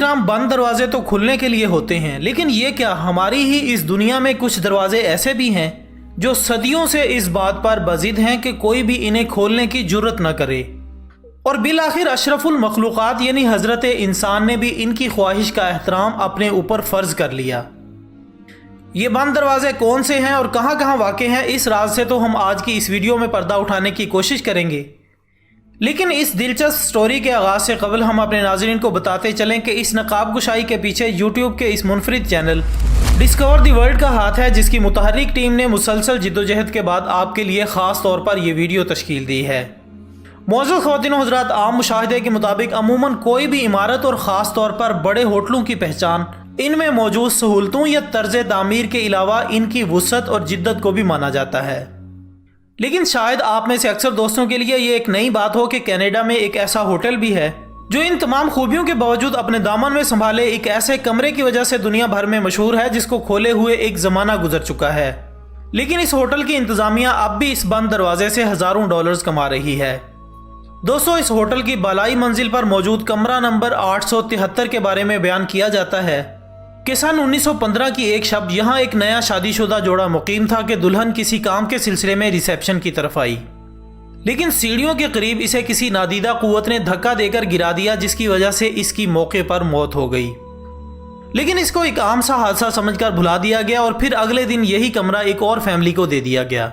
اکرام، بند دروازے تو کھلنے کے لیے ہوتے ہیں، لیکن یہ کیا ہماری ہی اس دنیا میں کچھ دروازے ایسے بھی ہیں جو صدیوں سے اس بات پر بضد ہیں کہ کوئی بھی انہیں کھولنے کی جرت نہ کرے، اور بالآخر اشرف المخلوقات یعنی حضرت انسان نے بھی ان کی خواہش کا احترام اپنے اوپر فرض کر لیا۔ یہ بند دروازے کون سے ہیں اور کہاں کہاں واقع ہیں، اس راز سے تو ہم آج کی اس ویڈیو میں پردہ اٹھانے کی کوشش کریں گے، لیکن اس دلچسپ سٹوری کے آغاز سے قبل ہم اپنے ناظرین کو بتاتے چلیں کہ اس نقاب گشائی کے پیچھے یوٹیوب کے اس منفرد چینل ڈسکور دی ورلڈ کا ہاتھ ہے، جس کی متحرک ٹیم نے مسلسل جدوجہد کے بعد آپ کے لیے خاص طور پر یہ ویڈیو تشکیل دی ہے۔ معزز خواتین و حضرات، عام مشاہدے کے مطابق عموماً کوئی بھی عمارت اور خاص طور پر بڑے ہوٹلوں کی پہچان ان میں موجود سہولتوں یا طرز تعمیر کے علاوہ ان کی وسعت اور جدت کو بھی مانا جاتا ہے، لیکن شاید آپ میں سے اکثر دوستوں کے لیے یہ ایک نئی بات ہو کہ کینیڈا میں ایک ایسا ہوٹل بھی ہے جو ان تمام خوبیوں کے باوجود اپنے دامن میں سنبھالے ایک ایسے کمرے کی وجہ سے دنیا بھر میں مشہور ہے، جس کو کھولے ہوئے ایک زمانہ گزر چکا ہے، لیکن اس ہوٹل کی انتظامیہ اب بھی اس بند دروازے سے ہزاروں ڈالرز کما رہی ہے۔ دوستو، اس ہوٹل کی بالائی منزل پر موجود کمرہ نمبر 873 کے بارے میں بیان کیا جاتا ہے کہ سن 1915 کی ایک شب یہاں ایک نیا شادی شدہ جوڑا مقیم تھا کہ دلہن کسی کام کے سلسلے میں ریسیپشن کی طرف آئی، لیکن سیڑھیوں کے قریب اسے کسی نادیدہ قوت نے دھکا دے کر گرا دیا، جس کی وجہ سے اس کی موقع پر موت ہو گئی، لیکن اس کو ایک عام سا حادثہ سمجھ کر بھلا دیا گیا اور پھر اگلے دن یہی کمرہ ایک اور فیملی کو دے دیا گیا،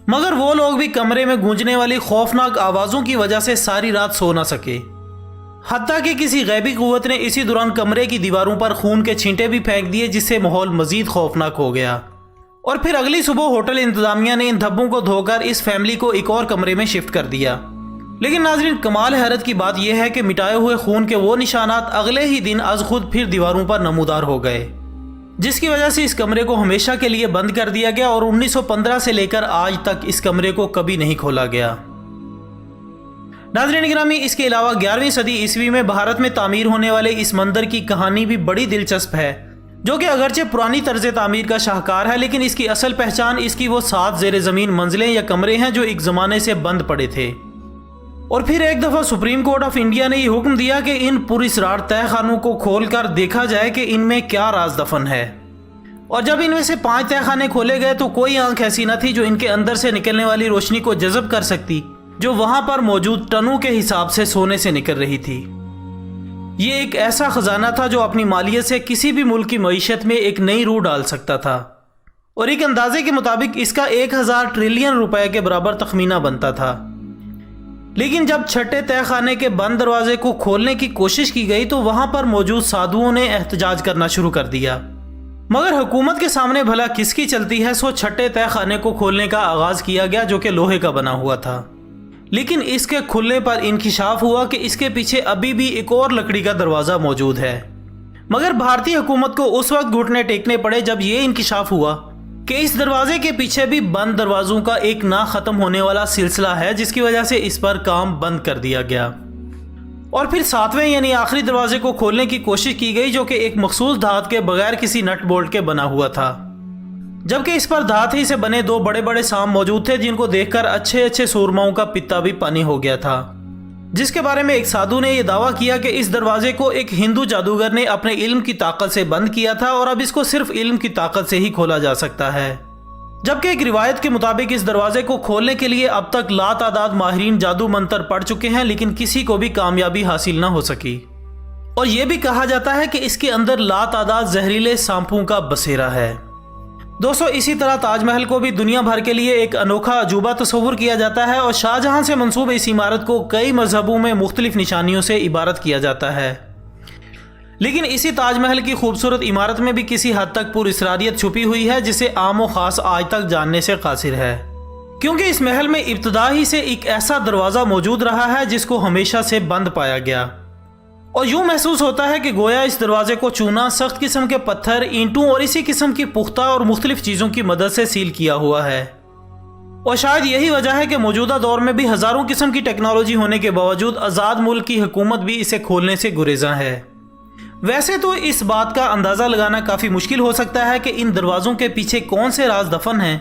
مگر وہ لوگ بھی کمرے میں گونجنے والی خوفناک آوازوں کی وجہ سے ساری رات سو نہ سکے، حتیٰ کہ کسی غیبی قوت نے اسی دوران کمرے کی دیواروں پر خون کے چھینٹے بھی پھینک دیے، جس سے ماحول مزید خوفناک ہو گیا، اور پھر اگلی صبح ہوٹل انتظامیہ نے ان دھبوں کو دھو کر اس فیملی کو ایک اور کمرے میں شفٹ کر دیا۔ لیکن ناظرین، کمال حیرت کی بات یہ ہے کہ مٹائے ہوئے خون کے وہ نشانات اگلے ہی دن از خود پھر دیواروں پر نمودار ہو گئے، جس کی وجہ سے اس کمرے کو ہمیشہ کے لیے بند کر دیا گیا اور 1915 سے لے کر آج تک اس کمرے کو کبھی نہیں کھولا گیا۔ ناظرین گرامی، اس کے علاوہ 11ویں صدی عیسوی میں بھارت میں تعمیر ہونے والے اس مندر کی کہانی بھی بڑی دلچسپ ہے، جو کہ اگرچہ پرانی طرز تعمیر کا شاہکار ہے، لیکن اس کی اصل پہچان اس کی وہ 7 زیر زمین منزلیں یا کمرے ہیں جو ایک زمانے سے بند پڑے تھے، اور پھر ایک دفعہ سپریم کورٹ آف انڈیا نے یہ حکم دیا کہ ان پراسرار تہہ خانوں کو کھول کر دیکھا جائے کہ ان میں کیا راز دفن ہے، اور جب ان میں سے 5 تہہ خانے کھولے گئے تو کوئی آنکھ ایسی نہ تھی جو ان کے اندر سے نکلنے والی روشنی کو جذب کر سکتی، جو وہاں پر موجود ٹنوں کے حساب سے سونے سے نکل رہی تھی۔ یہ ایک ایسا خزانہ تھا جو اپنی مالیت سے کسی بھی ملک کی معیشت میں ایک نئی روح ڈال سکتا تھا، اور ایک اندازے کے مطابق اس کا 1000 ٹریلین روپے کے برابر تخمینہ بنتا تھا، لیکن جب چھٹے تہہ خانے کے بند دروازے کو کھولنے کی کوشش کی گئی تو وہاں پر موجود سادھوؤں نے احتجاج کرنا شروع کر دیا، مگر حکومت کے سامنے بھلا کس کی چلتی ہے، سو چھٹے تہہ خانے کو کھولنے کا آغاز کیا گیا، جو کہ لوہے کا بنا ہوا تھا، لیکن اس کے کھلنے پر انکشاف ہوا کہ اس کے پیچھے ابھی بھی ایک اور لکڑی کا دروازہ موجود ہے، مگر بھارتی حکومت کو اس وقت گھٹنے ٹیکنے پڑے جب یہ انکشاف ہوا کہ اس دروازے کے پیچھے بھی بند دروازوں کا ایک نہ ختم ہونے والا سلسلہ ہے، جس کی وجہ سے اس پر کام بند کر دیا گیا، اور پھر 7ویں یعنی آخری دروازے کو کھولنے کی کوشش کی گئی، جو کہ ایک مخصوص دھات کے بغیر کسی نٹ بولٹ کے بنا ہوا تھا، جبکہ اس پر دھات ہی سے بنے 2 بڑے بڑے سام موجود تھے، جن کو دیکھ کر اچھے سورماؤں کا پتا بھی پانی ہو گیا تھا، جس کے بارے میں ایک سادھو نے یہ دعویٰ کیا کہ اس دروازے کو ایک ہندو جادوگر نے اپنے علم کی طاقت سے بند کیا تھا، اور اب اس کو صرف علم کی طاقت سے ہی کھولا جا سکتا ہے، جبکہ ایک روایت کے مطابق اس دروازے کو کھولنے کے لیے اب تک لا تعداد ماہرین جادو منتر پڑھ چکے ہیں، لیکن کسی کو بھی کامیابی حاصل نہ ہو سکی، اور یہ بھی کہا جاتا ہے کہ اس کے اندر لا تعداد زہریلے سانپوں کا بسیرا ہے۔ دوستو، اسی طرح تاج محل کو بھی دنیا بھر کے لیے ایک انوکھا عجوبہ تصور کیا جاتا ہے، اور شاہ جہاں سے منسوب اس عمارت کو کئی مذہبوں میں مختلف نشانیوں سے عبارت کیا جاتا ہے، لیکن اسی تاج محل کی خوبصورت عمارت میں بھی کسی حد تک پر اسراریت چھپی ہوئی ہے، جسے عام و خاص آج تک جاننے سے قاصر ہے، کیونکہ اس محل میں ابتدا ہی سے ایک ایسا دروازہ موجود رہا ہے جس کو ہمیشہ سے بند پایا گیا، اور یوں محسوس ہوتا ہے کہ گویا اس دروازے کو چونا، سخت قسم کے پتھر، اینٹوں اور اسی قسم کی پختہ اور مختلف چیزوں کی مدد سے سیل کیا ہوا ہے، اور شاید یہی وجہ ہے کہ موجودہ دور میں بھی ہزاروں قسم کی ٹیکنالوجی ہونے کے باوجود آزاد ملک کی حکومت بھی اسے کھولنے سے گریزاں ہے۔ ویسے تو اس بات کا اندازہ لگانا کافی مشکل ہو سکتا ہے کہ ان دروازوں کے پیچھے کون سے راز دفن ہیں،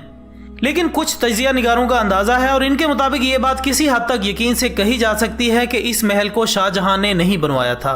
لیکن کچھ تجزیہ نگاروں کا اندازہ ہے، اور ان کے مطابق یہ بات کسی حد تک یقین سے کہی جا سکتی ہے کہ اس محل کو شاہ جہاں نے نہیں بنوایا تھا،